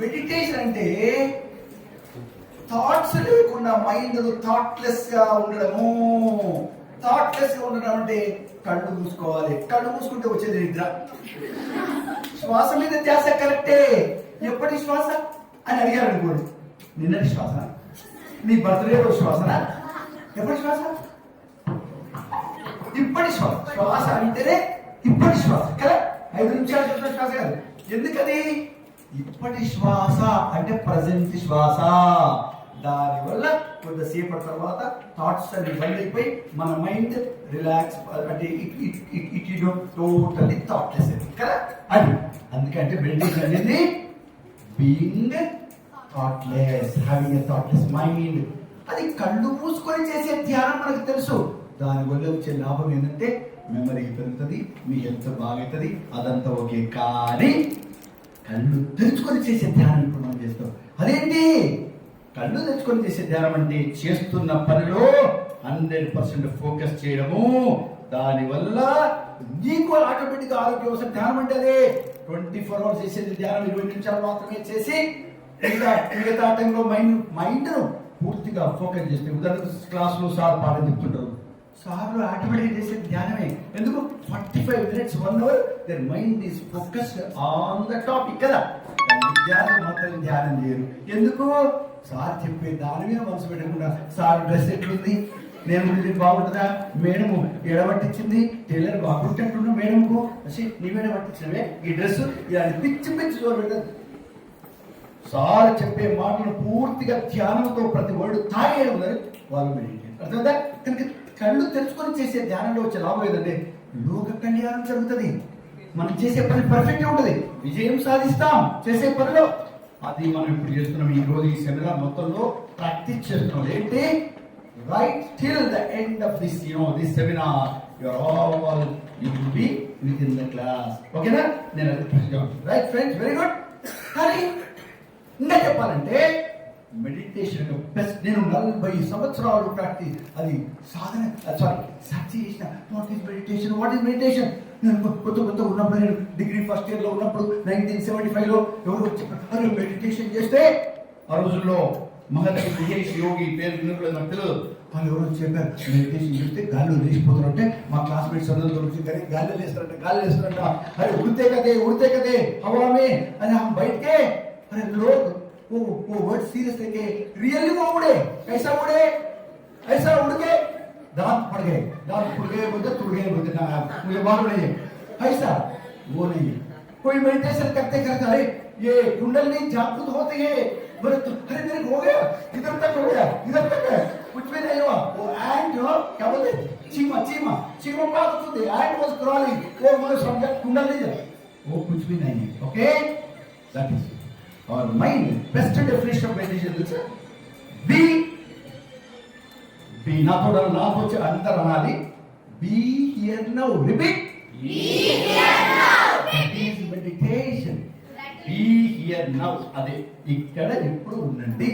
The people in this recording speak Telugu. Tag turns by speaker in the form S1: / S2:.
S1: మెడిటేషన్ అంటే థాట్స్ లేకుండా మైండ్ థాట్లెస్ గా ఉండడము. థాట్లెస్ గా ఉండడం అంటే కళ్ళు మూసుకోవాలి. కళ్ళు మూసుకుంటే వచ్చేది నిద్ర. శ్వాస మీద ధ్యాస కరెక్టే. ఎప్పటి శ్వాస అని అడిగారు అనుకోండి, నిన్నటి శ్వాస, నీ బర్త్డే రోజు శ్వాసనా, ఎప్పటి శ్వాస, ఇప్పటి శ్వాస. శ్వాస అంటేనే ఇప్పటి శ్వాస కదా, 5 నిమిషాలు చెప్పిన శ్వాస కాదు. ఎందుకది ఇప్పటి శ్వాస అంటే ప్రజెంట్ శ్వాస. దానివల్ల కొంతసేపటి తర్వాత థాట్స్ అన్ని బంద్ అయిపోయి మన మైండ్ రిలాక్స్, అంటే ఇట్ టోటల్లీ థాట్లెస్ కదా. అది అందుకంటే మెడిటేషన్ అనేది being thoughtless, having a thoughtless mind. అది కళ్ళు మూసుకొని చేసే ధ్యానం మనకు తెలుసు. దానివల్ల వచ్చే లాభం ఏంటంటే మెమరీ పెరుగుతుంది, మీ హెల్త్ బాగుతుంది, అదంతా ఓకే. కానీ కళ్ళు తెరుచుకొని చేసే ధ్యానం ఇప్పుడు మనం చేస్తాం. అదేంటి కళ్ళు తెరుచుకొని చేసే ధ్యానం అంటే చేస్తున్న పనిలో 100% ఫోకస్ చేయడము. దానివల్ల నీకు ఆటోమేటిక్గా ఆరోగ్యం వస్తుంది. ధ్యానం అంటే అదే 24 hours చేసేది ధ్యానం 20 నిమిషాలు మాత్రమే చేసి మిగతా టైంలో మైండ్ను పూర్తిగా ఫోకస్ చేస్తే. ఉదాహరణకు క్లాస్లో సార్ పాఠం చెప్తుంటారు, సార్లు ఆటోమేటిక్ చేసే ధ్యానమే. ఎందుకు 45 minutes 1 hour their mind is focused on the topic కదా. విద్యార్థులు మాత్రం ధ్యానం చేయరు. ఎందుకు? సార్ చెప్పే దాని మీద మనసు పెట్టకుండా, సార్ డ్రెస్ ఎట్లుంది, నేను బాగుంటుందా, మేడము ఎడబట్టించింది, టైలర్ బాగుంటున్నా మేడంకు, నీ మేడం పట్టించినవే ఈ డ్రెస్, ఇలాంటి పిచ్చి పిచ్చి చూడ పెట్టదు. సార్ చెప్పే మాటలు పూర్తిగా ధ్యానంతో ప్రతి వర్డ్ తాగే ఉన్నది వాళ్ళు మెడిటేషన్. అర్థమైందా? కనుక కళ్ళు తెరుచుకొని చేసే ధ్యానంలో వచ్చే లాభం ఏదంటే లోక కళ్యాణం జరుగుతుంది. మనం చేసే పని పర్ఫెక్ట్ ఉంటుంది, విజయం సాధిస్తాం చేసే పనిలో. అది మనం ఇప్పుడు చేస్తున్నాం. ఈ రోజు ఈ సెమినార్ మొత్తంలో ప్రాక్టీస్ చేస్తున్నాం. ఏంటి? Right till the end of this this seminar you will be with in the class. ఓకేనా? నేను అది రైట్ ఫ్రెండ్స్, వెరీ గుడ్. కానీ ఇంకా చెప్పాలంటే మెడిటేషన్ బెస్ట్. నేను 40 సంవత్సరాలు ప్రాక్టీస్, అది సాధన, సర్చ్ చేసిన what is meditation, what is meditation. నేను కొత్త ఉన్నప్పుడు, నేను డిగ్రీ ఫస్ట్ ఇయర్లో ఉన్నప్పుడు 1975లో ఎవరు చెప్పారు మెడిటేషన్ చేస్తే, ఆ రోజుల్లో మహర్షి మహేష్ యోగి పేరు విన్నప్పుడు నాకు తెలియదు. వాళ్ళు ఎవరు చెప్పారు మెడిటేషన్ చేస్తే గాల్లో లేచిపోతారంటే, మా క్లాస్మేట్స్ అందరూ దొరికి కానీ గాల్లో లేస్తారంట. అరే ఉడితే కదే హవామే అని బయటకే. अरे लोग वो वर्ड सीरियस लेके रियली वो उड़े, कैसा उड़े? ऐसा उड़ के दांत पड़ गए बोलते टूट गए बोलते ना, मुझे मालूम नहीं है. ऐसा वो नहीं है. कोई मेडिटेशन करते अरे ये कुंडली जागृत होती है, बोले अरे मेरे को हो गया, इधर तक हो गया, इधर तक है, कुछ भी नहीं हुआ. वो एंड क्या बोलते चीमा पास होते एंड वाज क्रॉलिंग, वो मुझे समझा कुंडली है, वो कुछ भी नहीं है. ओके, दैट इज और mind. Best definition of meditation is be నాతో అందరూ అనాలి. Be here now. Repeat. Be here now. That is meditation. Be here now. అదే ఇక్కడ ఇప్పుడు ఉండండి.